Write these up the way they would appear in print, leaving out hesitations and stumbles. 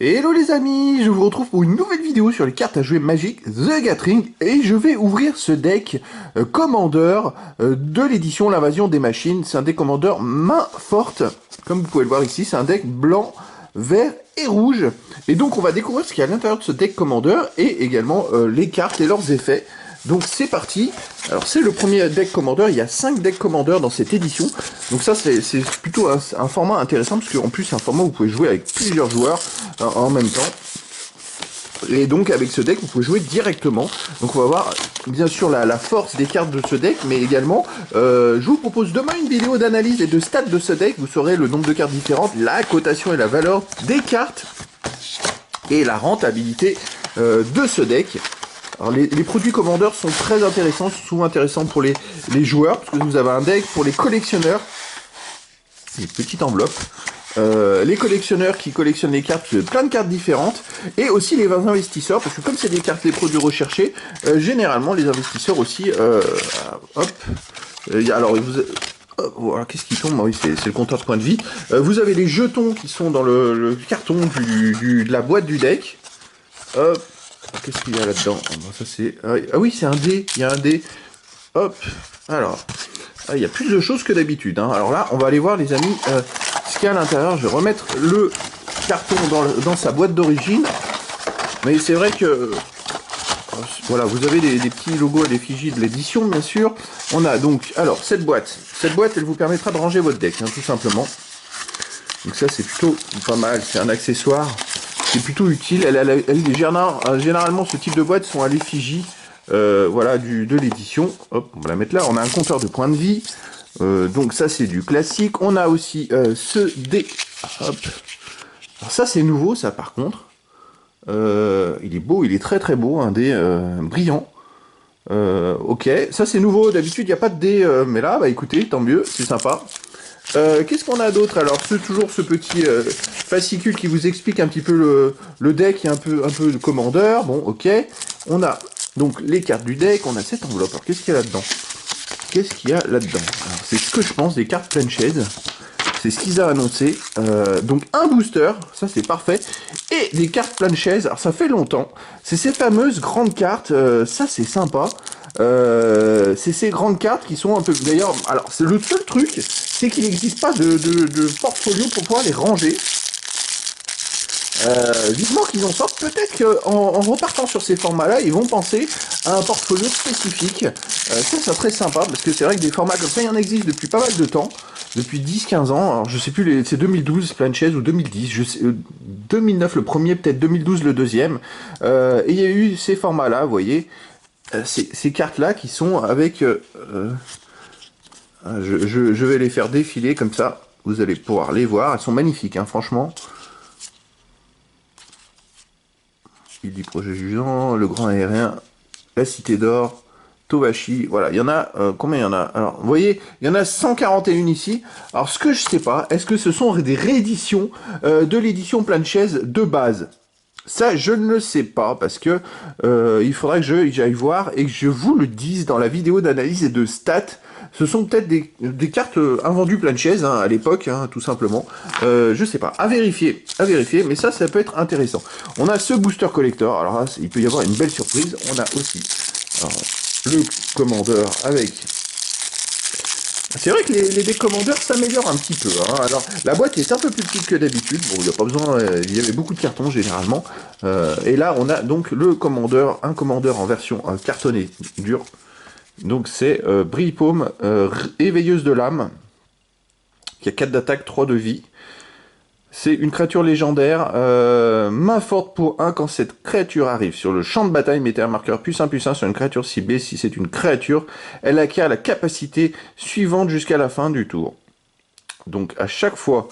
Hello les amis, je vous retrouve pour une nouvelle vidéo sur les cartes à jouer Magic The Gathering et je vais ouvrir ce deck Commander de l'édition L'Invasion des Machines. C'est un deck Commander main forte, comme vous pouvez le voir ici, c'est un deck blanc, vert et rouge. Et donc on va découvrir ce qu'il y a à l'intérieur de ce deck Commander et également les cartes et leurs effets. Donc c'est parti. Alors c'est le premier deck Commander, il y a 5 decks Commander dans cette édition. Donc ça c'est plutôt un format intéressant parce qu'en plus c'est un format où vous pouvez jouer avec plusieurs joueurs en même temps. Et donc avec ce deck vous pouvez jouer directement. Donc on va voir bien sûr la force des cartes de ce deck, mais également je vous propose demain une vidéo d'analyse et de stats de ce deck. Vous saurez le nombre de cartes différentes, la cotation et la valeur des cartes et la rentabilité de ce deck. Alors les produits Commander sont très intéressants, souvent intéressants pour les joueurs, parce que vous avez un deck pour les collectionneurs, une petite enveloppe, les collectionneurs qui collectionnent les cartes, plein de cartes différentes, et aussi les investisseurs, parce que comme c'est des cartes, les produits recherchés, généralement les investisseurs aussi, alors voilà, qu'est-ce qui tombe? Oui, c'est le compteur de points de vie. Vous avez les jetons qui sont dans le carton de la boîte du deck. Hop. Qu'est-ce qu'il y a là-dedans? Ça c'est... Ah oui, c'est un dé. Il y a un dé. Hop. Alors, il y a plus de choses que d'habitude. Hein. Alors là, on va aller voir, les amis, ce qu'il y a à l'intérieur. Je vais remettre le carton dans sa boîte d'origine. Mais c'est vrai que... Voilà, vous avez des petits logos à l'effigie de l'édition, bien sûr. On a donc... Alors, cette boîte. Cette boîte, elle vous permettra de ranger votre deck, hein, tout simplement. Donc ça, c'est plutôt pas mal. C'est un accessoire. C'est plutôt utile. Généralement, ce type de boîtes sont à l'effigie voilà, de l'édition. Hop, on va la mettre là. On a un compteur de points de vie. Donc ça, c'est du classique. On a aussi ce dé. Hop. Alors ça, c'est nouveau, ça, par contre. Il est beau, il est très très beau. Un dé brillant. Ok, ça, c'est nouveau. D'habitude, il n'y a pas de dé. Mais là, bah écoutez, tant mieux. C'est sympa. Qu'est-ce qu'on a d'autre? Alors, toujours ce petit fascicule qui vous explique un petit peu le deck et un peu de Commander. Bon, ok. On a donc les cartes du deck, on a cette enveloppe. Alors, qu'est-ce qu'il y a là-dedans? Qu'est-ce qu'il y a là-dedans? Alors, c'est ce que je pense, des cartes pleine chaise. C'est ce qu'ils ont annoncé. Donc, un booster, ça c'est parfait. Et des cartes pleine chaise, alors ça fait longtemps. C'est ces fameuses grandes cartes, ça c'est sympa. C'est ces grandes cartes qui sont un peu... D'ailleurs, alors c'est le seul truc, c'est qu'il n'existe pas de portfolio pour pouvoir les ranger. Vivement qu'ils en sortent. Peut-être qu'en repartant sur ces formats-là, ils vont penser à un portfolio spécifique. Ça serait sympa, parce que c'est vrai que des formats comme ça, il y en existe depuis pas mal de temps. Depuis 10-15 ans. Alors je sais plus, c'est 2012 plein de chaises ou 2010. 2009 le premier, peut-être 2012 le deuxième. Et il y a eu ces formats-là, vous voyez. Ces cartes-là qui sont avec... je vais les faire défiler comme ça. Vous allez pouvoir les voir. Elles sont magnifiques, hein, franchement. Il dit projet jugeant, le grand aérien, la cité d'or, Tovashi. Voilà, il y en a... combien il y en a? Alors, vous voyez, il y en a 141 ici. Alors, ce que je sais pas, est-ce que ce sont des rééditions de l'édition plein de chaises de base? Ça, je ne le sais pas, parce que il faudrait que j'aille voir et que je vous le dise dans la vidéo d'analyse et de stats. Ce sont peut-être des cartes invendues plein de chaises, hein, à l'époque, hein, tout simplement. Je sais pas, à vérifier, mais ça peut être intéressant. On a ce booster collector, alors là, il peut y avoir une belle surprise. On a aussi le Commander avec... C'est vrai que les decks Commander s'améliorent un petit peu. Hein. Alors, la boîte est un peu plus petite que d'habitude. Bon, il n'y a pas besoin... il y avait beaucoup de cartons, généralement. Et là, on a donc le Commander, un Commander en version cartonné dur. Donc, c'est Brille-Paume, éveilleuse de l'âme, qui a 4 d'attaque, 3 de vie. C'est une créature légendaire, main forte pour 1, quand cette créature arrive sur le champ de bataille, mettez un marqueur +1/+1 sur une créature ciblée. Si c'est une créature, elle acquiert la capacité suivante jusqu'à la fin du tour. Donc à chaque fois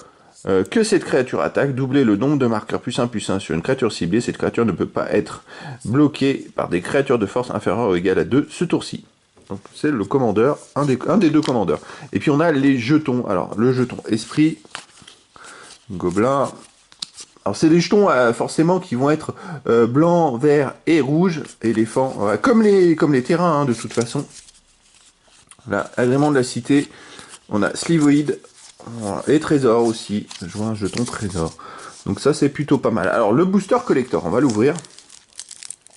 que cette créature attaque, doublez le nombre de marqueurs +1/+1 sur une créature ciblée. Cette créature ne peut pas être bloquée par des créatures de force inférieure ou égale à 2 ce tour-ci. Donc c'est le commandeur, un des deux commandeurs. Et puis on a les jetons. Alors le jeton esprit... Gobelin. Alors c'est des jetons forcément qui vont être blanc, vert et rouge. Éléphant, comme les terrains, hein, de toute façon. Là, agrément de la cité. On a Slivoïde, voilà, et trésor aussi. Je vois un jeton trésor. Donc ça, c'est plutôt pas mal. Alors, le booster collector, on va l'ouvrir.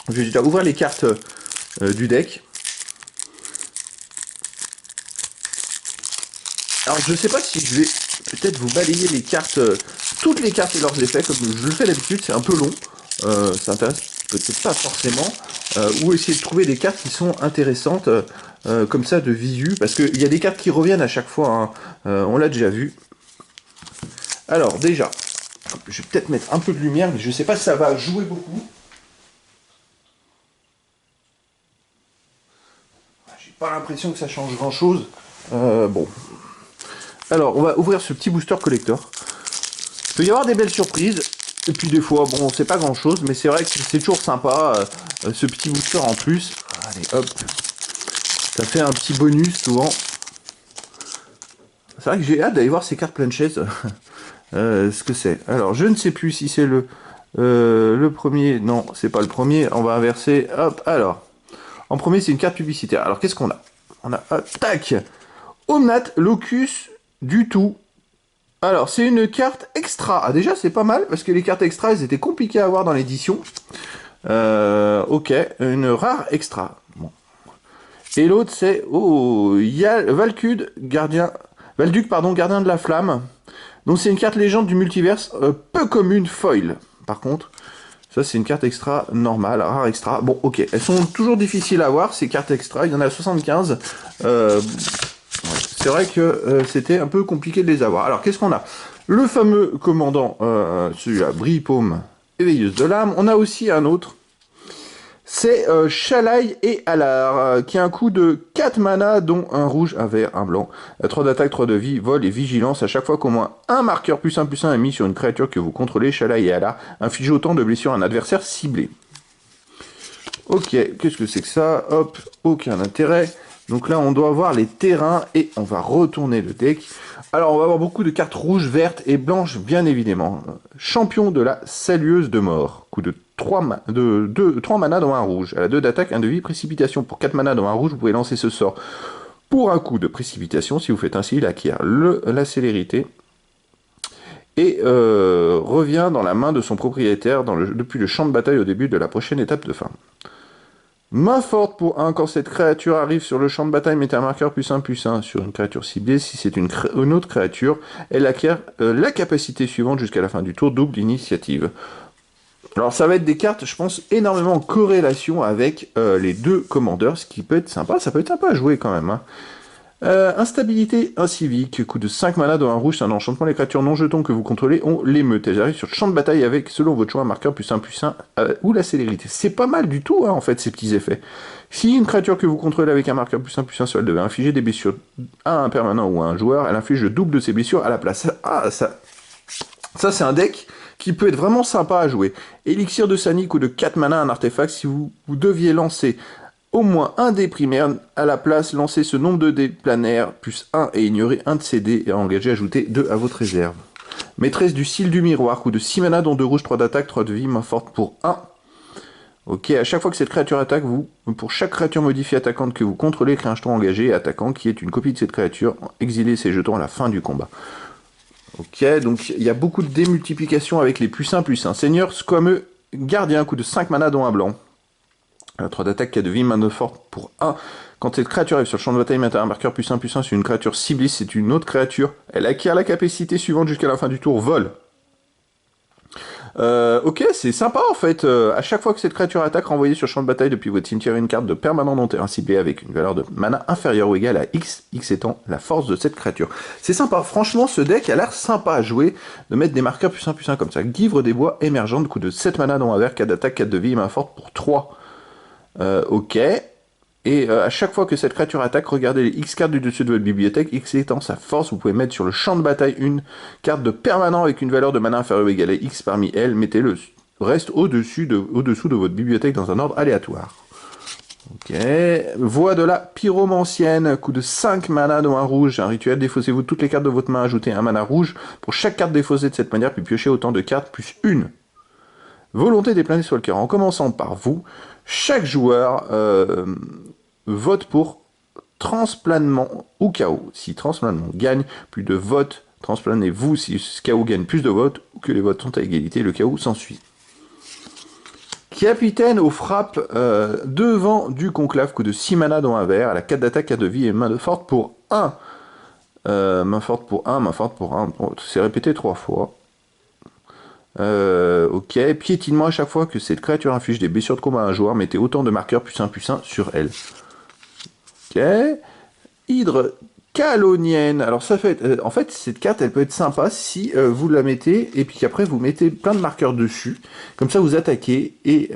Je vais déjà ouvrir les cartes du deck. Alors, je sais pas si je vais peut-être vous balayer les cartes, toutes les cartes et leurs effets, comme je le fais d'habitude, c'est un peu long. Ça intéresse peut-être pas forcément. Ou essayer de trouver des cartes qui sont intéressantes, comme ça, de visu. Parce qu'il y a des cartes qui reviennent à chaque fois, hein. On l'a déjà vu. Alors, déjà, je vais peut-être mettre un peu de lumière, mais je sais pas si ça va jouer beaucoup. J'ai pas l'impression que ça change grand-chose. Bon. Alors, on va ouvrir ce petit booster collector. Il peut y avoir des belles surprises. Et puis des fois, bon, c'est pas grand-chose, mais c'est vrai que c'est toujours sympa, ce petit booster en plus. Allez, hop. Ça fait un petit bonus, souvent. C'est vrai que j'ai hâte d'aller voir ces cartes planchaises. Ce que c'est. Alors, je ne sais plus si c'est le premier. Non, c'est pas le premier. On va inverser. Hop, alors. En premier, c'est une carte publicitaire. Alors, qu'est-ce qu'on a? On a, tac, Omnat Locus du tout. Alors, c'est une carte extra. Ah, déjà, c'est pas mal, parce que les cartes extra, elles étaient compliquées à avoir dans l'édition. Ok, une rare extra. Bon. Et l'autre, c'est... Oh, Valduc, gardien de la flamme. Donc, c'est une carte légende du multiverse, peu commune foil. Par contre, ça, c'est une carte extra normale, rare extra. Bon, ok, elles sont toujours difficiles à avoir, ces cartes extra. Il y en a 75. C'est vrai que c'était un peu compliqué de les avoir. Alors, qu'est-ce qu'on a? Le fameux commandant, celui-là, Bripaume, éveilleuse de l'âme. On a aussi un autre. C'est Chalaï et Alar, qui a un coût de 4 mana, dont un rouge, un vert, un blanc. 3 d'attaque, 3 de vie, vol et vigilance. À chaque fois qu'au moins un marqueur +1/+1 est mis sur une créature que vous contrôlez, Chalaï et Alar infligez autant de blessures à un adversaire ciblé. Ok, qu'est-ce que c'est que ça? Hop, aucun intérêt. Donc là, on doit voir les terrains et on va retourner le deck. Alors, on va avoir beaucoup de cartes rouges, vertes et blanches, bien évidemment. Champion de la Salueuse de Mort. Coût de 3 mana dans un rouge. Elle a 2 d'attaque, 1 de vie, précipitation. Pour 4 mana dans un rouge, vous pouvez lancer ce sort. Pour un coup de précipitation, si vous faites ainsi, il acquiert la célérité. Et revient dans la main de son propriétaire depuis le champ de bataille au début de la prochaine étape de fin. Main forte pour 1, quand cette créature arrive sur le champ de bataille, mettez un marqueur +1/+1 sur une créature ciblée. Si c'est une autre créature, elle acquiert la capacité suivante jusqu'à la fin du tour, double d'initiative. Alors ça va être des cartes, je pense, énormément en corrélation avec les deux commandeurs, ce qui peut être sympa, ça peut être sympa à jouer quand même. Hein. Instabilité incivique, coût de 5 mana dans un rouge, c'est un enchantement. Les créatures non jetons que vous contrôlez ont l'émeute. Elles arrivent sur le champ de bataille avec, selon votre choix, un marqueur +1/+1 ou la célérité. C'est pas mal du tout, hein, en fait, ces petits effets. Si une créature que vous contrôlez avec un marqueur +1/+1 sur elle devait infliger des blessures à un permanent ou à un joueur, elle inflige le double de ses blessures à la place. Ah, ça c'est un deck qui peut être vraiment sympa à jouer. Élixir de Sani, coût de 4 mana, un artefact. Si vous deviez lancer au moins un dé primaire, à la place, lancez ce nombre de dés planaires, +1, et ignorez un de ces dés, et engagez, ajoutez 2 à votre réserve. Maîtresse du cil du miroir, coût de 6 mana, dont 2 rouges, 3 d'attaque, 3 de vie, main forte pour 1. Ok, à chaque fois que cette créature attaque, pour chaque créature modifiée attaquante que vous contrôlez, créez un jeton engagé attaquant qui est une copie de cette créature, exilez ces jetons à la fin du combat. Ok, donc il y a beaucoup de démultiplication avec les +1/+1. Seigneur squameux, gardien, coût de 5 mana, dont un blanc. 3 d'attaque, 4 de vie, main forte pour 1. Quand cette créature arrive sur le champ de bataille, mettez un marqueur +1/+1 sur une créature ciblée, c'est une autre créature. Elle acquiert la capacité suivante jusqu'à la fin du tour, vol. Ok, c'est sympa en fait. À chaque fois que cette créature attaque, renvoyez sur le champ de bataille depuis votre cimetière une carte de permanent non terrain ciblé avec une valeur de mana inférieure ou égale à X, X étant la force de cette créature. C'est sympa, franchement ce deck a l'air sympa à jouer, de mettre des marqueurs +1/+1 comme ça. Guivre des bois émergentes, coût de 7 mana dans un vert, 4 d'attaque, 4 de vie et main forte pour 3. Ok. Et à chaque fois que cette créature attaque, regardez les X cartes du dessus de votre bibliothèque. X étant sa force, vous pouvez mettre sur le champ de bataille une carte de permanent avec une valeur de mana inférieure ou égale à X parmi elles. Mettez le reste au-dessous de votre bibliothèque dans un ordre aléatoire. Ok. Voix de la pyromancienne, coût de 5 mana dans un rouge. Un rituel, défaussez-vous toutes les cartes de votre main, ajoutez un mana rouge pour chaque carte défaussée de cette manière, puis piochez autant de cartes plus une. Volonté des Planeswalkers. En commençant par vous, chaque joueur vote pour transplanement ou chaos. Si transplanement gagne, plus de votes Transplanez-vous si ce chaos gagne plus de votes ou que les votes sont à égalité, le chaos s'ensuit. Capitaine aux frappes devant du conclave, coup de 6 mana dans un vert, à la 4 d'attaque, 4 de vie et main de forte pour 1. Main forte pour 1, main forte pour 1. Bon, c'est répété 3 fois. Ok, piétinement à chaque fois que cette créature inflige des blessures de combat à un joueur, mettez autant de marqueurs +1/+1 sur elle. Ok. Hydre calonienne. Alors ça fait, en fait, cette carte, elle peut être sympa si vous la mettez et puis qu'après vous mettez plein de marqueurs dessus. Comme ça, vous attaquez et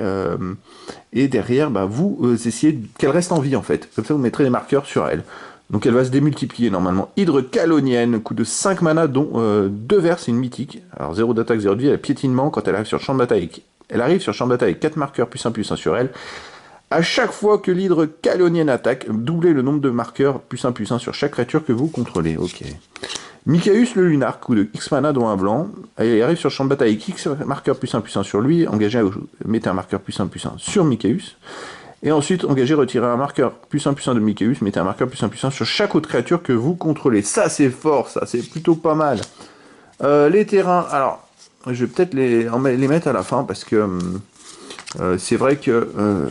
derrière, bah, vous essayez qu'elle reste en vie en fait. Comme ça, vous mettrez des marqueurs sur elle. Donc elle va se démultiplier normalement. Hydre calonienne, coup de 5 mana, dont 2 verts, c'est une mythique. Alors 0 d'attaque, 0 de vie, elle a piétinement quand elle arrive sur le champ de bataille. Elle arrive sur le champ de bataille avec 4 marqueurs +1/+1 sur elle. À chaque fois que l'hydre calonienne attaque, doublez le nombre de marqueurs +1/+1 sur chaque créature que vous contrôlez. Ok. Mikaeus le lunar, coup de X mana dont un blanc. Elle arrive sur le champ de bataille avec X marqueurs +1/+1 sur lui. Engagez, mettez un marqueur +1/+1 sur Mikaeus. Et ensuite, engagez, retirez un marqueur +1/+1 de Mikaeus, mettez un marqueur +1/+1 sur chaque autre créature que vous contrôlez. Ça, c'est fort, ça, c'est plutôt pas mal. Les terrains, alors, je vais peut-être les mettre à la fin parce que c'est vrai que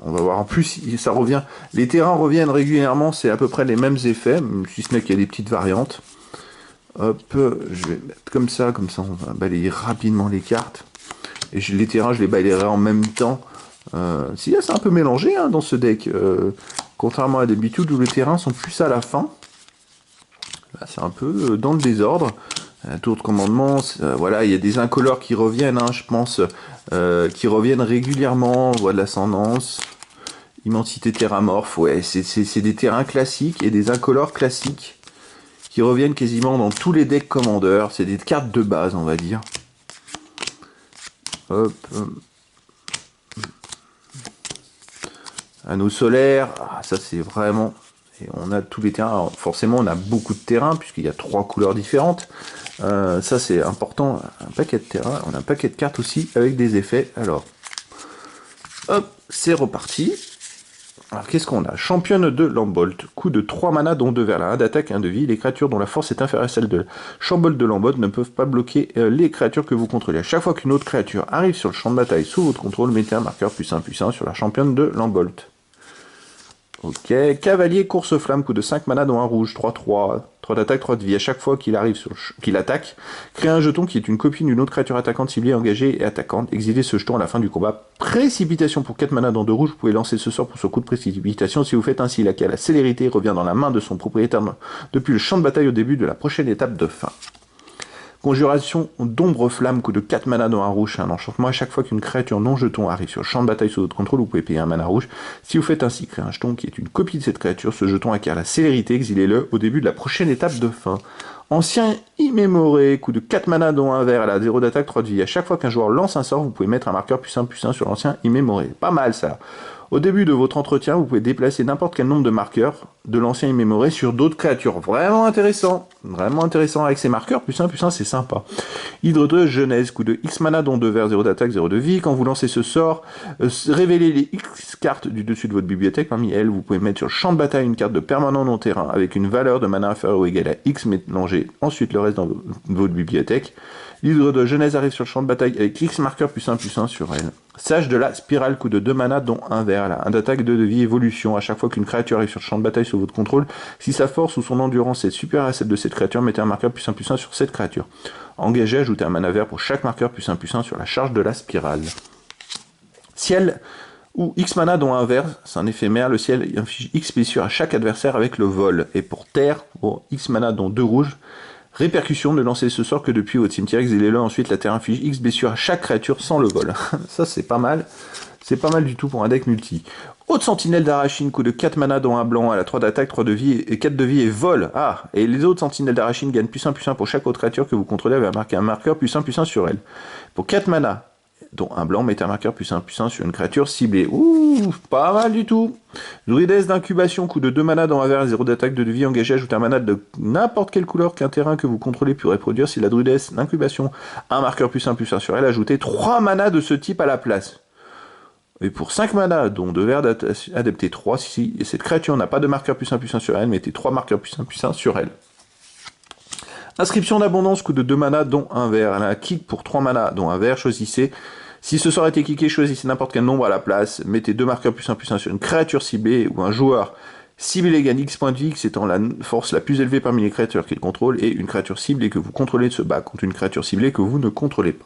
on va voir. En plus, ça revient. Les terrains reviennent régulièrement, c'est à peu près les mêmes effets, si ce n'est qu'il y a des petites variantes. Hop, je vais mettre comme ça, on va balayer rapidement les cartes. Et les terrains, je les balayerai en même temps. Si là, c'est un peu mélangé hein, dans ce deck. Contrairement à d'habitude où les terrains sont plus à la fin. Là, c'est un peu dans le désordre. Tour de commandement, voilà, il y a des incolores qui reviennent, hein, je pense, qui reviennent régulièrement, voie de l'ascendance, immensité terramorphe, ouais, c'est des terrains classiques et des incolores classiques qui reviennent quasiment dans tous les decks commandeurs, c'est des cartes de base, on va dire. Hop. Anneau solaire, ça c'est vraiment... Et on a tous les terrains, alors forcément on a beaucoup de terrains puisqu'il y a 3 couleurs différentes. Ça c'est important, un paquet de terrains, on a un paquet de cartes aussi avec des effets. Alors, hop, c'est reparti. Alors qu'est-ce qu'on a? Championne de Lambolt, coup de 3 mana dont 2 vers la 1 d'attaque, 1 de vie. Les créatures dont la force est inférieure à celle de Chambolt de Lambolt ne peuvent pas bloquer les créatures que vous contrôlez. À chaque fois qu'une autre créature arrive sur le champ de bataille sous votre contrôle, mettez un marqueur +1/+1 sur la championne de Lambolt. Ok, cavalier course flamme, coup de 5 mana dont un rouge, 3/3, 3 d'attaque, 3 de vie. À chaque fois qu'il arrive qu'il attaque, créez un jeton qui est une copie d'une autre créature attaquante ciblée, engagée et attaquante. Exilez ce jeton à la fin du combat. Précipitation pour 4 mana dans 2 rouges, vous pouvez lancer ce sort pour ce coup de précipitation. Si vous faites ainsi, la célérité revient dans la main de son propriétaire depuis le champ de bataille au début de la prochaine étape de fin. Conjuration d'ombre flamme, coup de 4 mana dans un rouge, c'est un enchantement. À chaque fois qu'une créature non jeton arrive sur le champ de bataille sous votre contrôle, vous pouvez payer un mana rouge. Si vous faites ainsi, créez un jeton qui est une copie de cette créature. Ce jeton acquiert la célérité, exilez-le au début de la prochaine étape de fin. Ancien immémoré, coup de 4 mana dont un vert, elle a 0 d'attaque, 3 de vie. À chaque fois qu'un joueur lance un sort, vous pouvez mettre un marqueur +1/+1 sur l'ancien immémoré. Pas mal ça. Au début de votre entretien, vous pouvez déplacer n'importe quel nombre de marqueurs de l'ancien immémoré sur d'autres créatures. Vraiment intéressant. Vraiment intéressant. Avec ces marqueurs, +1/+1, c'est sympa. Hydre de Genèse, coup de X mana dont 2 verts, 0 d'attaque, 0 de vie. Quand vous lancez ce sort, révélez les X cartes du dessus de votre bibliothèque. Parmi elles, vous pouvez mettre sur le champ de bataille une carte de permanent non-terrain avec une valeur de mana inférieure ou égale à X, mélangez ensuite le reste dans votre bibliothèque. L'hydre de Genèse arrive sur le champ de bataille avec X marqueur +1/+1 sur elle. Sage de la spirale, coup de 2 mana dont un vert, là. 1 d'attaque, 2 de vie, évolution. À chaque fois qu'une créature arrive sur le champ de bataille sous votre contrôle, si sa force ou son endurance est supérieure à celle de cette créature, mettez un marqueur +1/+1 sur cette créature. Engagez, ajoutez un mana vert pour chaque marqueur +1/+1 sur la charge de la spirale. Ciel ou X mana dont un vert, c'est un éphémère, le ciel inflige X blessures à chaque adversaire avec le vol. Et pour terre, pour X mana dont 2 rouges, répercussion, ne lancez ce sort que depuis votre cimetière, exilez-le, ensuite la terre inflige X blessures à chaque créature sans le vol. Ça c'est pas mal, c'est pas mal du tout pour un deck multi. Haute sentinelle d'Arachine, coup de 4 mana dont un blanc, elle a 3 d'attaque, 3 de vie et 4 de vie et vol. Ah, et les autres sentinelles d'Arachine gagnent +1/+1 pour chaque autre créature que vous contrôlez avec un marqueur +1/+1 sur elle. Pour 4 mana, dont un blanc, mettez un marqueur +1/+1 sur une créature ciblée. Ouh, pas mal du tout. Druidesse d'incubation, coup de 2 mana dans un vert, 0 d'attaque, 2 de vie, engagé, ajoutez un mana de n'importe quelle couleur qu'un terrain que vous contrôlez peut reproduire. Si la druidesse d'incubation a un marqueur +1/+1 sur elle, ajoutez 3 mana de ce type à la place. Et pour 5 mana, dont 2 verts, adaptez 3. Si cette créature n'a pas de marqueur +1/+1 sur elle, mettez 3 marqueurs +1/+1 sur elle. Inscription d'abondance, coût de 2 mana, dont un vert. Elle a un kick pour 3 mana, dont un vert. Choisissez. Si ce sort a été kické, choisissez n'importe quel nombre à la place. Mettez 2 marqueurs +1/+1 sur une créature ciblée ou un joueur ciblé gagne X points de vie, X étant la force la plus élevée parmi les créatures qu'il contrôle, et une créature ciblée que vous contrôlez se bat contre une créature ciblée que vous ne contrôlez pas.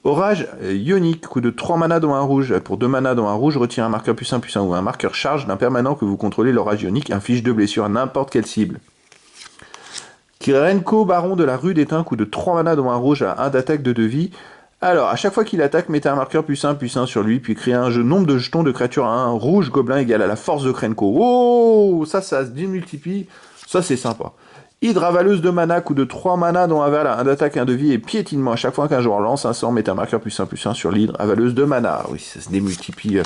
Orage ionique, coût de 3 mana dont un rouge. Pour 2 mana dont un rouge, retire un marqueur +1/+1 ou un marqueur charge d'un permanent que vous contrôlez. L'orage ionique inflige 2 blessures à n'importe quelle cible. Kirenko, baron de la rue d'étain, coût de 3 mana dont un rouge à 1 d'attaque de 2 vie. Alors, à chaque fois qu'il attaque, mettez un marqueur +1/+1 sur lui, puis créez un nombre de jetons de créatures à 1 rouge gobelin égal à la force de Krenko. Oh, ça se démultiplie. Ça, c'est sympa. Hydre avaleuse de mana, coût de 3 mana dont un val à 1 d'attaque, 1 de vie et piétinement. À chaque fois qu'un joueur lance un sort, mettez un marqueur +1/+1 sur l'hydre avaleuse de mana. Oui, ça se démultiplie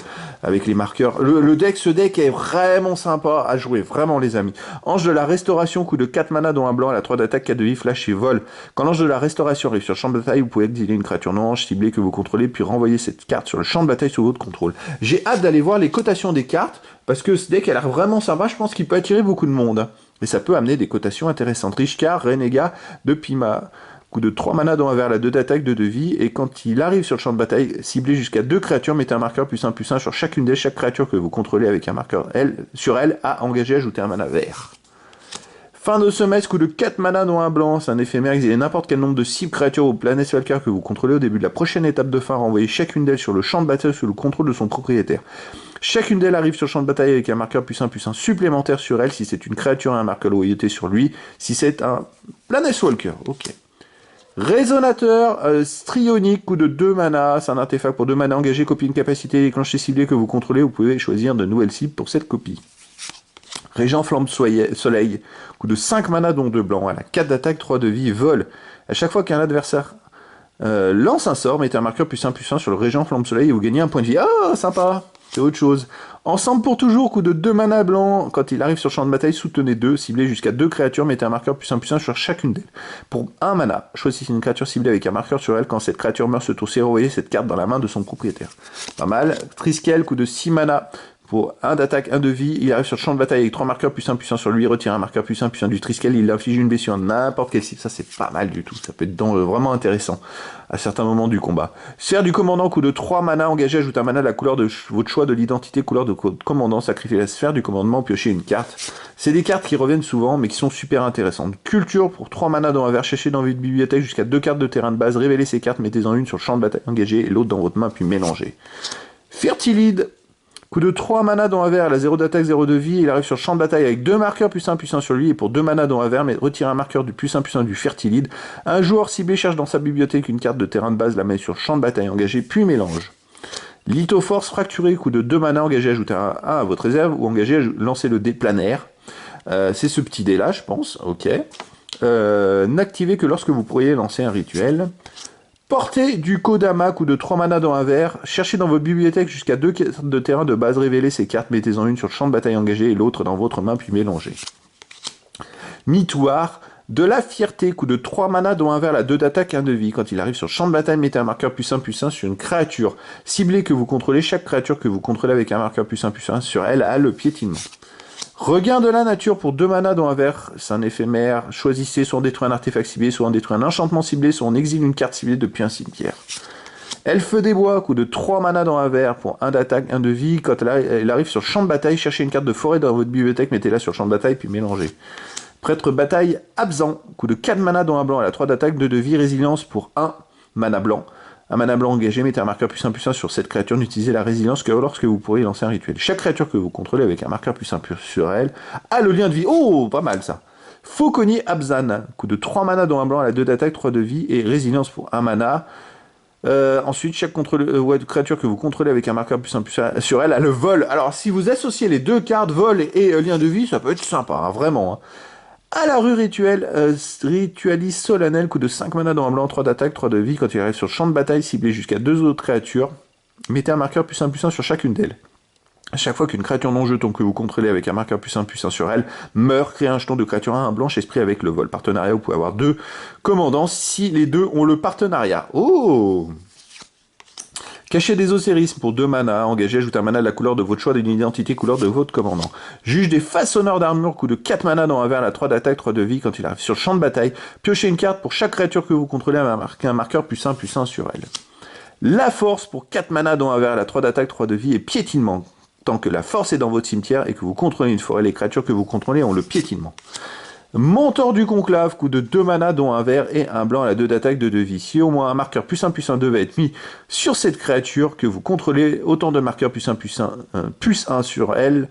avec les marqueurs. Ce deck est vraiment sympa à jouer, vraiment les amis. Ange de la restauration, coût de 4 mana dont un blanc, elle a 3 d'attaque, 4 de vie, flash et vol. Quand l'ange de la restauration arrive sur le champ de bataille, vous pouvez exiler une créature non ange ciblée que vous contrôlez, puis renvoyer cette carte sur le champ de bataille sous votre contrôle. J'ai hâte d'aller voir les cotations des cartes, parce que ce deck a l'air vraiment sympa, je pense qu'il peut attirer beaucoup de monde. Et ça peut amener des cotations intéressantes. Richkar, Renégat de Pima. Coût de 3 mana dont un vert, la 2 d'attaque, 2 de vie. Et quand il arrive sur le champ de bataille, ciblé jusqu'à 2 créatures, mettez un marqueur +1/+1 sur chacune d'elles. Chaque créature que vous contrôlez avec un marqueur sur elle a engagé, ajouter un mana vert. Fin de semestre, coût de 4 mana dont un blanc. C'est un éphémère, exilez n'importe quel nombre de cibles créatures ou Planeswalker que vous contrôlez au début de la prochaine étape de fin. Renvoyez chacune d'elles sur le champ de bataille sous le contrôle de son propriétaire. Chacune d'elles arrive sur le champ de bataille avec un marqueur +1/+1 supplémentaire sur elle si c'est une créature et un marqueur loyauté sur lui, si c'est un Planeswalker. Ok. Résonateur strionique, coût de 2 mana, c'est un artefact pour 2 mana engagé, copie une capacité déclenchée ciblée que vous contrôlez, vous pouvez choisir de nouvelles cibles pour cette copie. Régent Flamme Soleil, coût de 5 mana dont 2 blancs, elle a 4 d'attaque, 3 de vie, vol. À chaque fois qu'un adversaire lance un sort, mettez un marqueur +1/+1 sur le Régent Flamme Soleil et vous gagnez un point de vie. Ah, sympa! C'est autre chose. Ensemble pour toujours, coût de 2 mana blanc. Quand il arrive sur le champ de bataille, soutenez 2, ciblez jusqu'à 2 créatures, mettez un marqueur +1/+1 sur chacune d'elles. Pour 1 mana, choisissez une créature ciblée avec un marqueur sur elle. Quand cette créature meurt ce tour-ci, renvoyez cette carte dans la main de son propriétaire. Pas mal. Triskel, coût de 6 mana. Pour 1 d'attaque, 1 de vie, il arrive sur le champ de bataille avec 3 marqueurs +1/+1 sur lui, retire un marqueur +1/+1 du Triskel, il inflige une blessure à n'importe quelle cible. Ça, c'est pas mal du tout. Ça peut être vraiment intéressant à certains moments du combat. Sphère du commandant, coût de 3 mana, engagé, ajoute un mana de la couleur de votre choix de l'identité couleur de votre commandant, sacrifiez la sphère du commandement, piochez une carte. C'est des cartes qui reviennent souvent, mais qui sont super intéressantes. Culture, pour 3 mana dans un verre, cherchez dans votre bibliothèque jusqu'à 2 cartes de terrain de base, révélez ces cartes, mettez-en une sur le champ de bataille engagé et l'autre dans votre main, puis mélangez. Fertilide, coût de 3 mana dans un verre, elle a 0 d'attaque, 0 de vie, il arrive sur le champ de bataille avec 2 marqueurs +1/+1 sur lui, et pour 2 mana dans un verre, mais retire un marqueur du +1/+1 du Fertilide. Un joueur ciblé cherche dans sa bibliothèque une carte de terrain de base, la met sur le champ de bataille engagé, puis mélange. Lithoforce fracturé, coût de 2 mana, engagé, ajouter un 1 à votre réserve, ou engagé, lancer le dé planaire. C'est ce petit dé là, je pense, ok. N'activez que lorsque vous pourriez lancer un rituel. Portée du Kodama, coût de 3 mana dans un verre. Cherchez dans votre bibliothèque jusqu'à 2 cartes de terrain de base, révélez ces cartes, mettez-en une sur le champ de bataille engagé et l'autre dans votre main, puis mélangez. Mitoire, de la fierté, coût de 3 mana dont un verre, la 2 d'attaque, 1 de vie. Quand il arrive sur le champ de bataille, mettez un marqueur +1/+1 sur une créature ciblée que vous contrôlez. Chaque créature que vous contrôlez avec un marqueur +1/+1 sur elle a le piétinement. Regain de la nature pour 2 mana dans un verre, c'est un éphémère. Choisissez soit on détruit un artefact ciblé, soit on détruit un enchantement ciblé, soit on exile une carte ciblée depuis un cimetière. Elfe des bois, coût de 3 mana dans un verre pour 1 d'attaque, 1 de vie. Quand elle arrive sur le champ de bataille, cherchez une carte de forêt dans votre bibliothèque, mettez-la sur le champ de bataille, puis mélangez. Prêtre bataille absent, coût de 4 mana dans un blanc, elle a 3 d'attaque, 2 de vie, résilience pour 1 mana blanc. Un mana blanc engagé, mettez un marqueur +1/+1 sur cette créature, n'utilisez la résilience que lorsque vous pourrez lancer un rituel. Chaque créature que vous contrôlez avec un marqueur +1/+ sur elle a le lien de vie. Oh, pas mal ça. Fauconnier Abzan, coût de 3 mana dans un blanc, elle a 2 d'attaque, 3 de vie et résilience pour 1 mana. Ensuite, chaque créature que vous contrôlez avec un marqueur +1/+ sur elle a le vol. Alors, si vous associez les deux cartes, vol et lien de vie, ça peut être sympa, hein, vraiment. Hein. À la rue Ritualis solennel, coût de 5 mana dans un blanc, 3 d'attaque, 3 de vie. Quand il arrive sur le champ de bataille, ciblé jusqu'à 2 autres créatures, mettez un marqueur +1/+1 sur chacune d'elles. À chaque fois qu'une créature non jeton que vous contrôlez avec un marqueur +1/+1 sur elle meurt, créez un jeton de créature 1 blanche esprit avec le vol. Partenariat, vous pouvez avoir 2 commandants si les deux ont le partenariat. Oh! Cachet des Océrismes pour 2 mana. Engagez, ajoute un mana de la couleur de votre choix d'une identité couleur de votre commandant. Juge des Façonneurs d'armure, coût de 4 mana dans un vert, la 3 d'attaque, 3 de vie quand il arrive sur le champ de bataille. Piochez une carte pour chaque créature que vous contrôlez avec un marqueur +1/+1 sur elle. La Force pour 4 mana dans un vert, la 3 d'attaque, 3 de vie et piétinement. Tant que la force est dans votre cimetière et que vous contrôlez une forêt, les créatures que vous contrôlez ont le piétinement. Mentor du Conclave, coût de 2 mana, dont un vert et un blanc à la 2 d'attaque, 2 de vie. Si au moins un marqueur +1/+1/2 va être mis sur cette créature que vous contrôlez, autant de marqueurs +1/+1 sur elle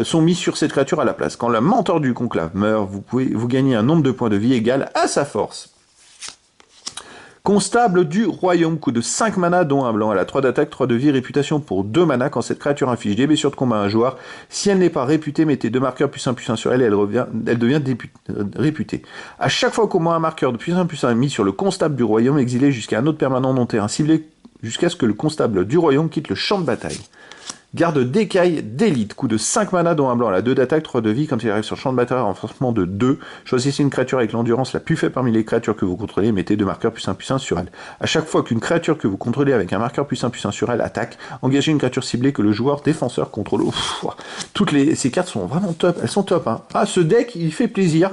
sont mis sur cette créature à la place. Quand le Mentor du Conclave meurt, vous gagnez un nombre de points de vie égal à sa force. Constable du Royaume, coût de 5 mana, dont un blanc à la 3 d'attaque, 3 de vie, réputation pour 2 mana. Quand cette créature inflige des blessures de combat à un joueur, si elle n'est pas réputée, mettez 2 marqueurs +1/+1 sur elle et elle devient réputée. À chaque fois qu'au moins un marqueur de +1/+1 est mis sur le Constable du Royaume, exilé jusqu'à un autre permanent non terrain ciblé, jusqu'à ce que le Constable du Royaume quitte le champ de bataille. Garde d'écaille d'élite, coût de 5 mana, dont un blanc à la 2 d'attaque, 3 de vie, quand il arrive sur le champ de bataille, renforcement de 2. Choisissez une créature avec l'endurance la plus faible parmi les créatures que vous contrôlez et mettez 2 marqueurs +1/+1 sur elle. À chaque fois qu'une créature que vous contrôlez avec un marqueur +1/+1 sur elle attaque, engagez une créature ciblée que le joueur défenseur contrôle. Ces cartes sont vraiment top, elles sont top. Hein. Ah, ce deck, il fait plaisir.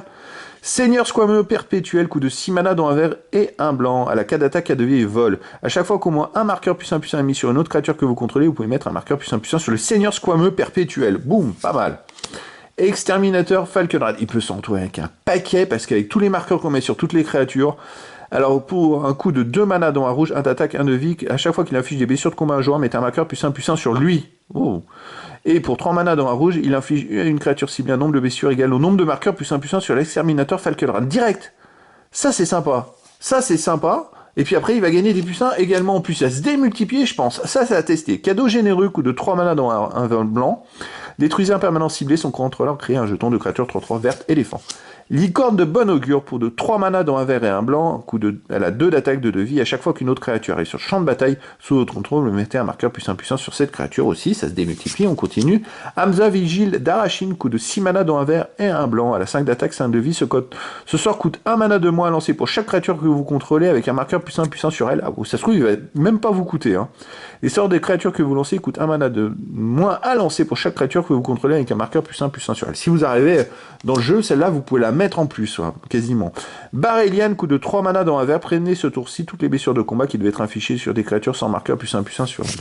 Seigneur Squameux perpétuel, coût de 6 mana dans un vert et un blanc, à la 4 d'attaque, 4 de vie et vol. À chaque fois qu'au moins un marqueur +1/+1 est mis sur une autre créature que vous contrôlez, vous pouvez mettre un marqueur +1/+1 sur le Seigneur Squameux perpétuel. Boum, pas mal. Exterminateur Falkenrad, il peut s'entourer avec un paquet, parce qu'avec tous les marqueurs qu'on met sur toutes les créatures, alors pour un coût de 2 mana dans un rouge, 1 d'attaque, 1 de vie, à chaque fois qu'il affiche des blessures de combat à un joueur, mettez un marqueur +1/+1 sur lui. Oh. Et pour 3 mana dans un rouge, il inflige une créature ciblée un nombre de blessures égal au nombre de marqueurs +1/+1 sur l'exterminateur Falkenrad. Direct. Ça c'est sympa. Ça c'est sympa. Et puis après il va gagner des +1 également en plus à se démultiplier, je pense. Ça c'est à tester. Cadeau généreux, coût de 3 mana dans un vert blanc. Détruisez un permanent ciblé, son contrôleur crée un jeton de créature 3/3 verte éléphant. Licorne de bon augure pour de 3 mana dans un vert et un blanc, elle a 2 d'attaque, 2 de vie. À chaque fois qu'une autre créature arrive sur le champ de bataille, sous votre contrôle, vous mettez un marqueur +1/+1 sur cette créature aussi, ça se démultiplie, on continue. Hamza Vigile d'Arachine, coût de 6 mana dans un vert et un blanc, à la 5 d'attaque, 5 de vie. Ce sort coûte 1 mana de moins à lancer pour chaque créature que vous contrôlez avec un marqueur +1/+1 sur elle. Ah, ça se trouve, il va même pas vous coûter. Hein. Les sorts des créatures que vous lancez coûtent 1 mana de moins à lancer pour chaque créature que vous contrôlez avec un marqueur +1/+1 sur elle. Si vous arrivez dans le jeu, celle-là, vous pouvez la mettre en plus, hein, quasiment. Baréliane, coût de 3 mana dans un vert, prenez ce tour-ci toutes les blessures de combat qui devaient être infligées sur des créatures sans marqueur +1/+1 sur elle.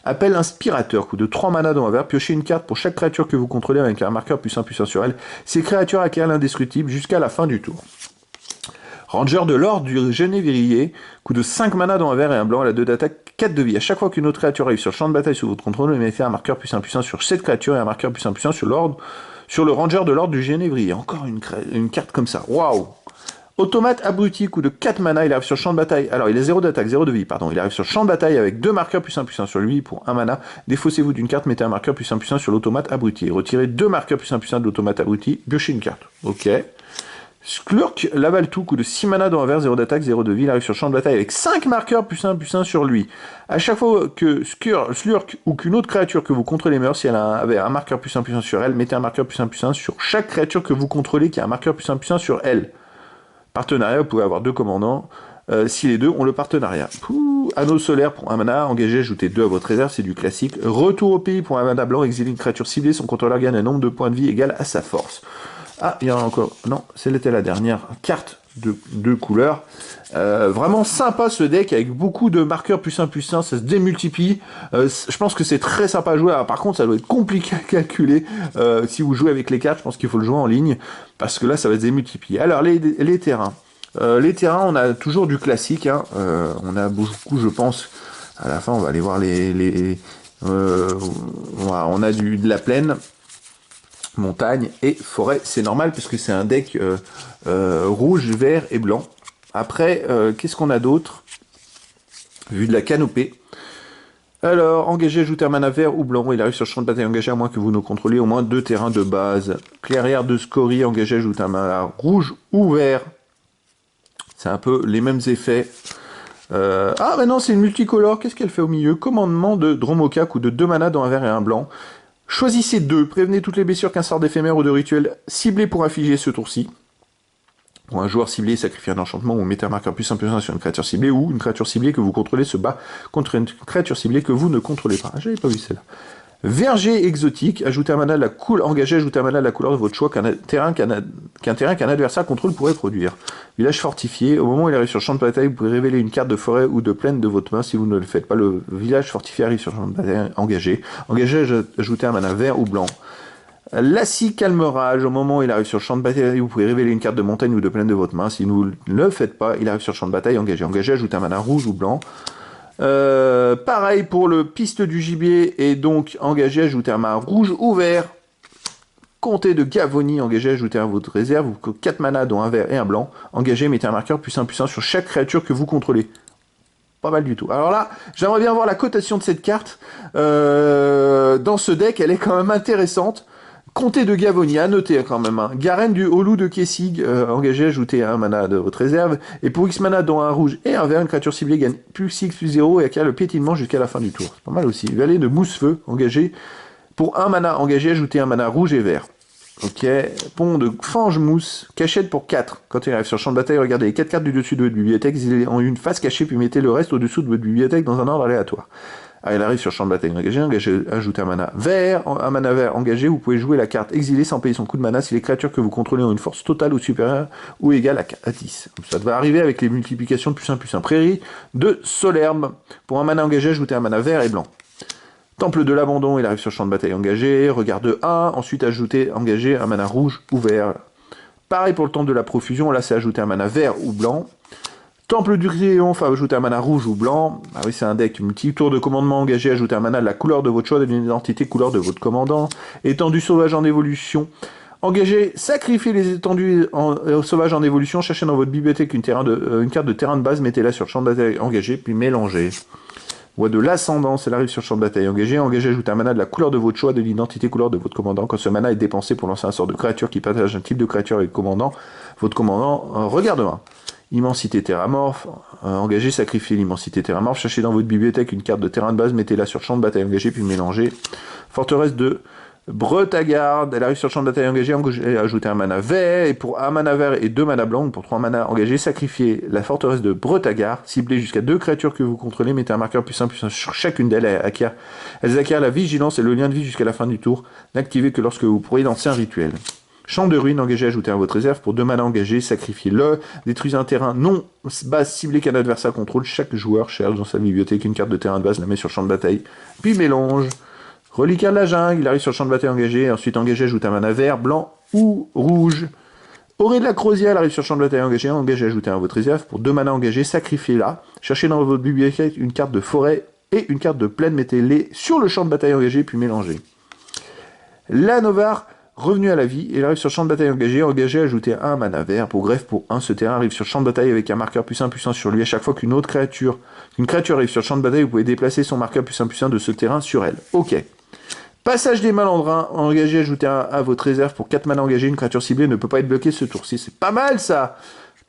Appel inspirateur, coût de 3 mana dans un vert, piochez une carte pour chaque créature que vous contrôlez avec un marqueur +1/+1 sur elle. Ces créatures acquièrent l'indestructible jusqu'à la fin du tour. Ranger de l'ordre du Genévrier, coût de 5 mana dans un vert et un blanc, à la 2 d'attaque, 4 de vie. À chaque fois qu'une autre créature arrive sur le champ de bataille sous votre contrôle, vous mettez un marqueur +1/+1 sur cette créature et un marqueur +1/+1 sur le Ranger de l'ordre du Genévrier. Encore une carte comme ça. Waouh! Automate abruti, coût de 4 mana, il arrive sur le champ de bataille. Alors, il a 0 d'attaque, 0 de vie, pardon. Il arrive sur le champ de bataille avec 2 marqueurs +1/+1 sur lui pour 1 mana. Défaussez-vous d'une carte, mettez un marqueur +1/+1 sur l'automate abruti. Retirez 2 marqueurs +1/+1 de l'automate abruti, piochez une carte. Ok. Sklurk Lavaltou, coût de 6 mana dans un vert, 0 d'attaque, 0 de vie, il arrive sur le champ de bataille avec 5 marqueurs +1/+1 sur lui. À chaque fois que Slurk ou qu'une autre créature que vous contrôlez meurt, si elle avait un marqueur +1/+1 sur elle, mettez un marqueur +1/+1 sur chaque créature que vous contrôlez qui a un marqueur +1/+1 sur elle. Partenariat, vous pouvez avoir 2 commandants, si les deux ont le partenariat. Anneau solaire pour 1 mana, engagez, ajoutez 2 à votre réserve, c'est du classique. Retour au pays pour 1 mana blanc, exilez une créature ciblée, son contrôleur gagne un nombre de points de vie égal à sa force. Ah, il y en a encore. Non, c'était la dernière carte de couleur. Vraiment sympa ce deck avec beaucoup de marqueurs +1/+1, ça se démultiplie. Je pense que c'est très sympa à jouer. Alors, par contre, ça doit être compliqué à calculer si vous jouez avec les cartes. Je pense qu'il faut le jouer en ligne parce que là, ça va se démultiplier. Alors, les terrains. Les terrains, on a toujours du classique. Hein. On a beaucoup, je pense. À la fin, on va aller voir voilà, on a de la plaine. Montagne et forêt, c'est normal puisque c'est un deck rouge, vert et blanc. Après, qu'est-ce qu'on a d'autre? Vu de la canopée. Alors, engagez, ajoutez un mana vert ou blanc, il arrive sur le champ de bataille engagé à moins que vous ne contrôliez au moins 2 terrains de base. Clairière de scorie, engagez, ajoutez un mana rouge ou vert. C'est un peu les mêmes effets. Ah, bah non, c'est une multicolore, qu'est-ce qu'elle fait au milieu? Commandement de Dromoka, coût de 2 mana dans un vert et un blanc. Choisissez 2, prévenez toutes les blessures qu'un sort d'éphémère ou de rituel ciblé pour infliger ce tour-ci. Pour un joueur ciblé, sacrifiez un enchantement ou mettez un marqueur +1/+1 sur une créature ciblée, ou une créature ciblée que vous contrôlez se bat contre une créature ciblée que vous ne contrôlez pas. Ah, j'avais pas vu celle-là. Verger exotique, ajoutez un mana de la couleur, engagez, ajoutez un mana de la couleur de votre choix qu'un terrain qu'un adversaire contrôle pourrait produire. Village fortifié, au moment où il arrive sur le champ de bataille, vous pouvez révéler une carte de forêt ou de plaine de votre main. Si vous ne le faites pas, le village fortifié arrive sur le champ de bataille, engagé. Engagez, ajoutez un mana vert ou blanc. Lassie Calmerage, au moment où il arrive sur le champ de bataille, vous pouvez révéler une carte de montagne ou de plaine de votre main. Si vous ne le faites pas, il arrive sur le champ de bataille, engagé. Engagé, ajoutez un mana rouge ou blanc. Pareil pour le piste du gibier, et donc engagé, ajoutez un mana rouge ou vert. Comté de Gavonie, engagé, ajoutez à votre réserve, 4 mana dont un vert et un blanc. Engagé, mettez un marqueur +1/+1 sur chaque créature que vous contrôlez. Pas mal du tout. Alors là, j'aimerais bien voir la cotation de cette carte. Dans ce deck, elle est quand même intéressante. Comté de Gavonie, à noter quand même. Hein. Garen du Holou de Kessig, engagé, ajoutez un mana de votre réserve. Et pour X mana, dont un rouge et un vert, une créature ciblée gagne +6/+0 et acquiert le piétinement jusqu'à la fin du tour. C'est pas mal aussi. Vallée de Mousefeu, engagé. Pour un mana engagé, ajoutez un mana rouge et vert. Ok. Pont de Fange-Mousse, cachette pour 4. Quand il arrive sur le champ de bataille, regardez les 4 cartes du dessus de votre bibliothèque, ils sont en une face cachée, puis mettez le reste au-dessous de votre bibliothèque dans un ordre aléatoire. Ah, il arrive sur le champ de bataille engagé, ajoutez un mana vert, engagé, vous pouvez jouer la carte exilée sans payer son coût de mana si les créatures que vous contrôlez ont une force totale ou supérieure ou égale à 10. Ça devrait arriver avec les multiplications de +1/+1. Prairie de Solerbe, pour un mana engagé, ajoutez un mana vert et blanc. Temple de l'abandon, il arrive sur le champ de bataille engagé, regarde 1, ensuite ajoutez engagé un mana rouge ou vert. Pareil pour le temple de la profusion, là c'est ajouter un mana vert ou blanc. Temple du triomphe, ajouter un mana rouge ou blanc. Ah oui, c'est un deck multi. Tour de commandement engagé, ajouter un mana de la couleur de votre choix, d'une identité couleur de votre commandant. Étendue sauvage en évolution. Engagé, sacrifiez les étendues sauvages en évolution. Cherchez dans votre bibliothèque une carte de terrain de base, mettez-la sur le champ de bataille engagé, puis mélangez. Voix de l'ascendance, elle arrive sur le champ de bataille engagé. Engagé, ajoutez un mana de la couleur de votre choix, de l'identité couleur de votre commandant. Quand ce mana est dépensé pour lancer un sort de créature qui partage un type de créature avec le commandant, votre commandant regarde 1. Immensité terramorphe, engagé, sacrifiez l'immensité terramorphe, cherchez dans votre bibliothèque une carte de terrain de base, mettez-la sur le champ de bataille engagé, puis mélangez. Forteresse de Bretagarde, elle arrive sur le champ de bataille engagé, ajoutez un mana vert, et pour un mana vert et 2 mana blancs, pour 3 mana engagés, sacrifiez la forteresse de Bretagarde, ciblez jusqu'à 2 créatures que vous contrôlez, mettez un marqueur +1/+1 sur chacune d'elles, elles acquièrent la vigilance et le lien de vie jusqu'à la fin du tour, n'activez que lorsque vous pourrez lancer un rituel. Champ de ruines, engagé, ajoutez à votre réserve. Pour 2 mana engagés, sacrifiez-le. Détruisez un terrain non base ciblé qu'un adversaire contrôle. Chaque joueur cherche dans sa bibliothèque une carte de terrain de base, la met sur le champ de bataille, puis mélange. Reliquaire de la jungle, il arrive sur le champ de bataille engagé. Ensuite, engagé, ajoutez un mana vert, blanc ou rouge. Orée de la Crozière, il arrive sur le champ de bataille engagé. Engagé, ajoutez à votre réserve. Pour 2 mana engagés, sacrifiez-la. Cherchez dans votre bibliothèque une carte de forêt et une carte de plaine. Mettez-les sur le champ de bataille engagé, puis mélangez. La Novar, revenu à la vie, il arrive sur le champ de bataille engagé, ajoutez un mana vert. Pour greffe pour 1, ce terrain arrive sur le champ de bataille avec un marqueur +1/+1 sur lui. À chaque fois qu'une créature arrive sur le champ de bataille, vous pouvez déplacer son marqueur +1/+1 de ce terrain sur elle. Ok. Passage des malandrins, engagé, ajoutez un à votre réserve. Pour 4 mana engagés, une créature ciblée ne peut pas être bloquée ce tour-ci. C'est pas mal ça.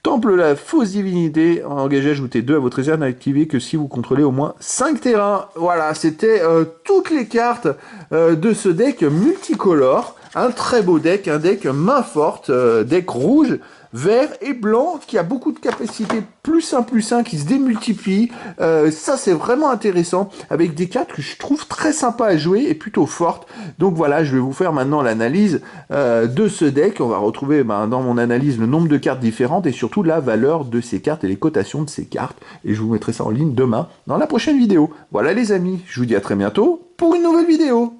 Temple de la fausse divinité, engagé, ajoutez 2 à votre réserve, n'activez que si vous contrôlez au moins 5 terrains. Voilà, c'était toutes les cartes de ce deck multicolore. Un très beau deck, un deck main forte, deck rouge, vert et blanc, qui a beaucoup de capacités +1/+1 qui se démultiplient. Ça, c'est vraiment intéressant, avec des cartes que je trouve très sympas à jouer et plutôt fortes. Donc voilà, je vais vous faire maintenant l'analyse de ce deck. On va retrouver dans mon analyse le nombre de cartes différentes et surtout la valeur de ces cartes et les cotations de ces cartes. Et je vous mettrai ça en ligne demain dans la prochaine vidéo. Voilà les amis, je vous dis à très bientôt pour une nouvelle vidéo.